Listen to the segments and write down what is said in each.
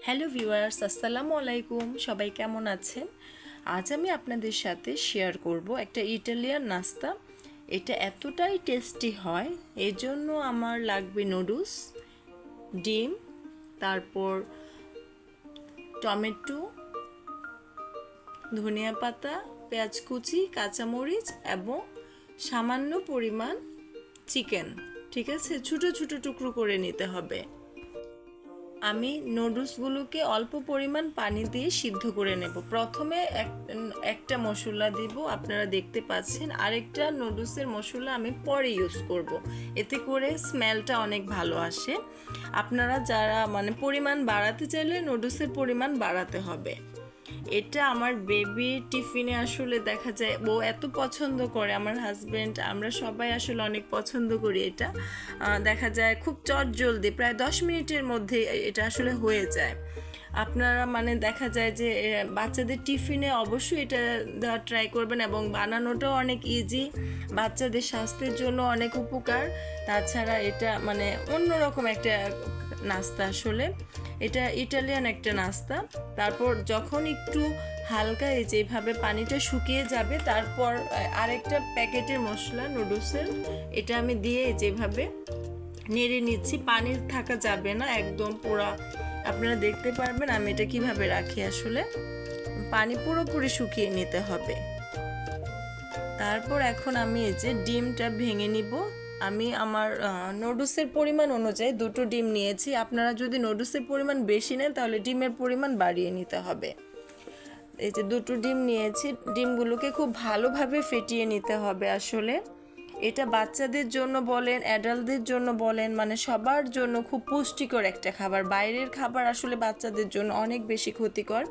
Hello viewers, আসসালামু আলাইকুম। সবাই কেমন আছেন? আজ আমি আপনাদের সাথে শেয়ার করব একটা ইটালিয়ান নাস্তা। এটা এতটাই টেস্টি হয়, এজন্য আমার লাগবে নুডলস, ডিম, তারপর টমেটো, ধনিয়া পাতা, পেঁয়াজ কুচি, কাঁচামরিচ এবং সামান্য পরিমাণ চিকেন। ঠিক আছে, ছোটো ছোটো টুকরো করে নিতে হবে। আমি নুডলসগুলোকে অল্প পরিমাণ পানি দিয়ে সিদ্ধ করে নেব। প্রথমে একটা মশলা দিব, আপনারা দেখতে পাচ্ছেন। আরেকটা নুডলসের মশলা আমি পরে ইউজ করব, এতে করে স্মেলটা অনেক ভালো আসে। আপনারা যারা পরিমাণ বাড়াতে চাইলে নুডলসের পরিমাণ বাড়াতে হবে। এটা আমার বেবি টিফিনে আসলে দেখা যায় ও এত পছন্দ করে, আমার হাজব্যান্ড, আমরা সবাই আসলে অনেক পছন্দ করি এটা। দেখা যায় খুব চটজলদি, প্রায় 10 মিনিটের মধ্যে এটা আসলে হয়ে যায়। আপনারা দেখা যায় যে বাচ্চাদের টিফিনে অবশ্যই এটা দেওয়া ট্রাই করবেন, এবং বানানোটাও অনেক ইজি, বাচ্চাদের স্বাস্থ্যের জন্য অনেক উপকার। তাছাড়া এটা অন্যরকম একটা নাস্তা, আসলে এটা ইটালিয়ান একটা নাস্তা। তারপর যখন একটু হালকা যেভাবে পানিটা শুকিয়ে যাবে, তারপর আরেকটা প্যাকেটের মশলা নুডলসের এটা আমি দিয়ে যেভাবে নেড়ে নিচ্ছি। পানি থাকা যাবে না, একদম পুরা। আপনারা দেখতে পারবেন আমি এটা কিভাবে রাখি, আসলে পানি পুরোপুরি শুকিয়ে নিতে হবে। তারপর এখন আমি ডিমটা ভেঙে নিব। আমি আমার নুডলসের পরিমাণ অনুযায়ী 2টো ডিম নিয়েছি। আপনারা যদি নুডলসের পরিমাণ বেশি নেন তাহলে ডিমের পরিমাণ বাড়িয়ে নিতে হবে। 2টো ডিম নিয়েছি। ডিমগুলোকে খুব ভালোভাবে ফেটিয়ে নিতে হবে। আসলে এটা বাচ্চাদের জন্য বলেন, অ্যাডাল্টদের জন্য বলেন, সবার জন্য খুব পুষ্টিকর একটা খাবার। বাইরের খাবার আসলে বাচ্চাদের জন্য অনেক বেশি ক্ষতিকর।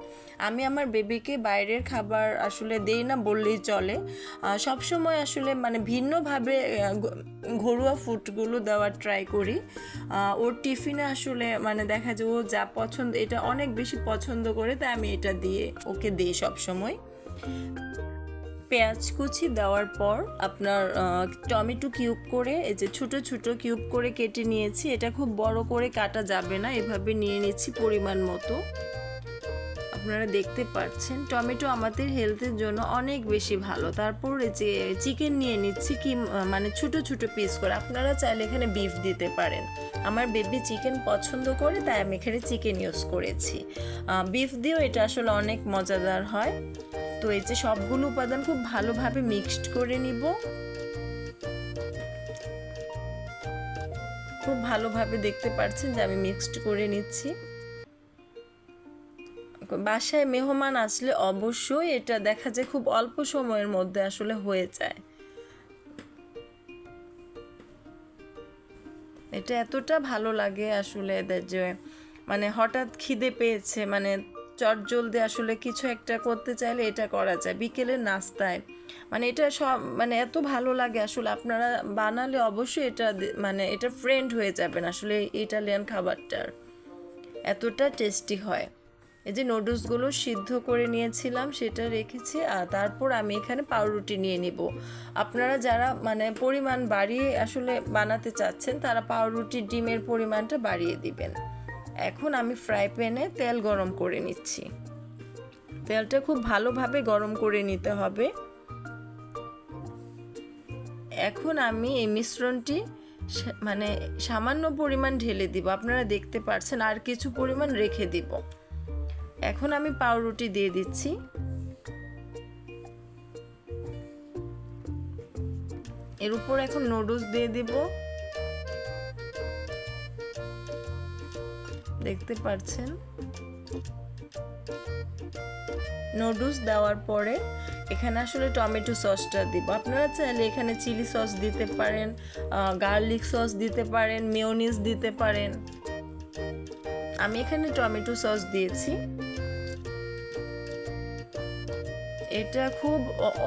আমি আমার বেবিকে বাইরের খাবার আসলে দেই না বললেই চলে। সবসময় আসলে ভিন্নভাবে ঘরোয়া ফুডগুলো দেওয়ার ট্রাই করি। ওর টিফিনে আসলে দেখা যায় ও যা পছন্দ, এটা অনেক বেশি পছন্দ করে, তাই আমি এটা দিয়ে ওকে দিই সবসময়। পেঁয়াজ কুচি দেওয়ার পর আপনার টমেটো কিউব করে ছোটো ছোটো কিউব করে কেটে নিয়েছি। এটা খুব বড় করে কাটা যাবে না, এভাবে নিয়ে নিচ্ছি পরিমাণ মতো। আপনারা দেখতে পাচ্ছেন টমেটো আমাদের হেলথের জন্য অনেক বেশি ভালো। তারপর চিকেন নিয়ে নিচ্ছি, কি ছোটো ছোটো পিস করে। আপনারা চাইলে এখানে বিফ দিতে পারেন। আমার বেবি চিকেন পছন্দ করে, তাই আমি এখানে চিকেন ইউজ করেছি। বিফ দিয়েও এটা আসলে অনেক মজাদার হয়। তো সবগুলো উপাদান খুব ভালোভাবে মিক্সড করে নিব। খুব ভালোভাবে দেখতে পাচ্ছেন যে আমি মিক্সড করে নিচ্ছি। বাসায় মেহমান আসলে অবশ্যই এটা দেখা যায় খুব অল্প সময়ের মধ্যে আসলে হয়ে যায়। এটা এতটা ভালো লাগে আসলে এদের যে হঠাৎ খিদে পেয়েছে, চটজলদি আসলে কিছু একটা করতে চাইলে এটা করা যায় বিকেলের নাস্তায়। এটা সব এত ভালো লাগে আসলে। আপনারা বানালে অবশ্যই এটা এটা ফ্রেন্ড হয়ে যাবেন আসলে। ইটালিয়ান খাবারটার এতটা টেস্টি হয়। নুডলসগুলো সিদ্ধ করে নিয়েছিলাম, সেটা রেখেছি। আর তারপর আমি এখানে পাউরুটি নিয়ে নিব। আপনারা যারা পরিমাণ বাড়িয়ে আসলে বানাতে চাচ্ছেন, তারা পাউরুটি ডিমের পরিমাণটা বাড়িয়ে দিবেন। এখন আমি ফ্রাই প্যানে তেল গরম করে নিচ্ছি। তেলটা খুব ভালোভাবে গরম করে নিতে হবে। এখন আমি এই মিশ্রণটি সামান্য পরিমাণ ঢেলে দিব। আপনারা দেখতে পাচ্ছেন, আর কিছু পরিমাণ রেখে দিব। এখন আমি পাউরুটি দিয়ে দিচ্ছি। এর উপর এখন নুডলস দিয়ে দিব। দেখতে পাচ্ছেন নুডলস দেওয়ার পরে এখানে আসলে টমেটো সসটা দিব। আপনারা চাইলে এখানে চিলি সস দিতে পারেন, গার্লিক সস দিতে পারেন, মেয়োনিজ দিতে পারেন। আমি এখানে টমেটো সস দিয়েছি। এটা খুব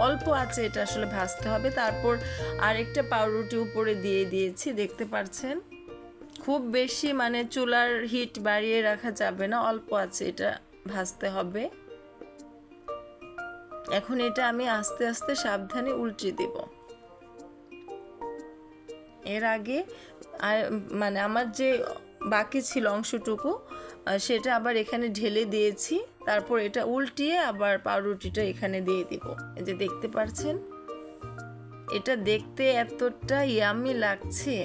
অল্প আছে, এটা আসলে ভাজতে হবে। তারপর আরেকটা পাউরুটি উপরে দিয়ে দিয়েছি, দেখতে পাচ্ছেন। খুব বেশি চুলার হিট বাড়িয়ে রাখা যাবে না, অল্প আছে এটা ভাজতে হবে। এখন এটা আমি আস্তে আস্তে সাবধানে উল্টে দেব। এর আগে আর আমার যে বাকি ছিল অংশটুকু, সেটা আবার এখানে ঢেলে দিয়েছি। তারপর এটা উল্টিয়ে আবার পাউরুটিটা এখানে দিয়ে দিব। এই যে দেখতে পাচ্ছেন, এটা দেখতে এতটা ইয়ামি লাগছে।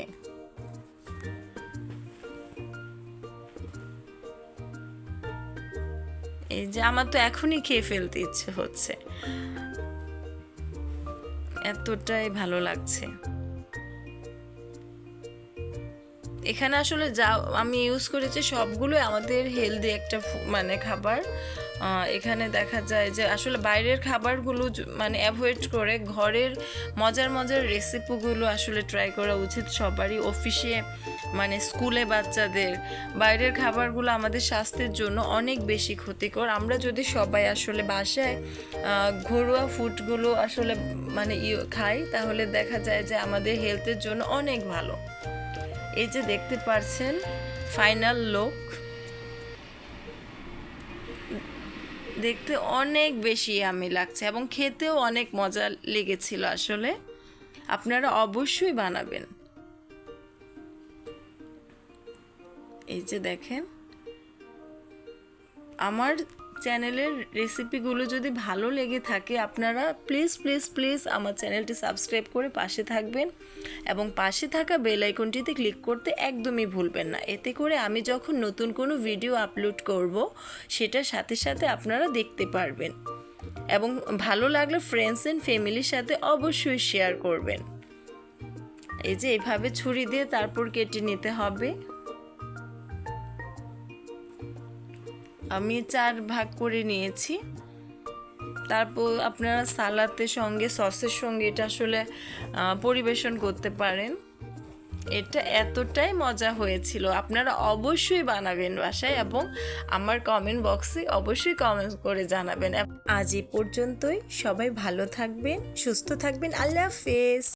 এই যে আমার তো এখনই খেয়ে ফেলতে ইচ্ছে হচ্ছে, এতটাই ভালো লাগছে। এখানে আসলে যা আমি ইউজ করেছি সবগুলো আমাদের হেলদি একটা মানে খাবার। এখানে দেখা যায় যে আসলে বাইরের খাবারগুলো মানে অ্যাভয়েড করে ঘরের মজার মজার রেসিপিগুলো আসলে ট্রাই করা উচিত সবারই। অফিসে মানে স্কুলে বাচ্চাদের বাইরের খাবারগুলো আমাদের স্বাস্থ্যের জন্য অনেক বেশি ক্ষতিকর। আমরা যদি সবাই আসলে বাসায় ঘরোয়া ফুডগুলো আসলে মানে খাই, তাহলে দেখা যায় যে আমাদের হেলথের জন্য অনেক ভালো। এই যে দেখতে পাচ্ছেন ফাইনাল লুক, দেখতে অনেক বেশি ইয়ামি লাগছে এবং খেতেও অনেক মজা লেগেছিল। আসলে আপনারা অবশ্যই বানাবেন। এই যে দেখেন, আমার চ্যানেলের রেসিপিগুলো যদি ভালো লেগে থাকে, আপনারা প্লিজ প্লিজ প্লিজ আমার চ্যানেলটি সাবস্ক্রাইব করে পাশে থাকবেন এবং পাশে থাকা বেল আইকনটিতে ক্লিক করতে একদমই ভুলবেন না। এতে করে আমি যখন নতুন কোনো ভিডিও আপলোড করব, সেটার সাথে সাথে আপনারা দেখতে পারবেন এবং ভালো লাগলে ফ্রেন্ডস অ্যান্ড ফ্যামিলির সাথে অবশ্যই শেয়ার করবেন। এই যে এভাবে ছুরি দিয়ে তারপর কেটে নিতে হবে। আমি 4 ভাগ করে নিয়েছি। তারপর আপনারা সালাদের সঙ্গে সসের সঙ্গে এটা আসলে পরিবেশন করতে পারেন। এটা এতটাই মজা হয়েছিল, আপনারা অবশ্যই বানাবেন বাসায় এবং আমার কমেন্ট বক্সে অবশ্যই কমেন্ট করে জানাবেন। আজ এই পর্যন্তই, সবাই ভালো থাকবেন, সুস্থ থাকবেন। আল্লাহ হাফেজ।